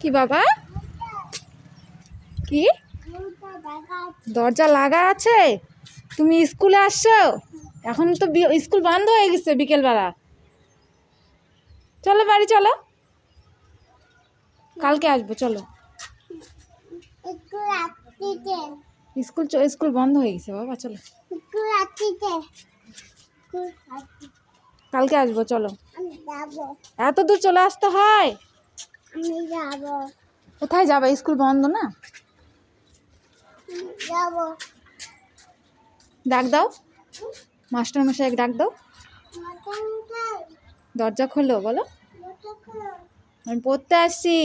কি বাবা? কি দরজা লাগা আছে? তুমি স্কুলে আসছো? এখন তো স্কুল বন্ধ হয়ে গেছে বিকেলবেলা। চলো বাড়ি চলো, কালকে আসবো। চলো, স্কুল বন্ধ হয়ে গেছে বাবা। চলো, কালকে আসবো। চলো, এত দূর চলে আসতে হয়? কোথায় যাবে? স্কুল বন্ধ না? ডাক দাও, মাস্টার মশাই ডাক দাও। দরজা খোলো, বলো আমি পড়তে আসছি।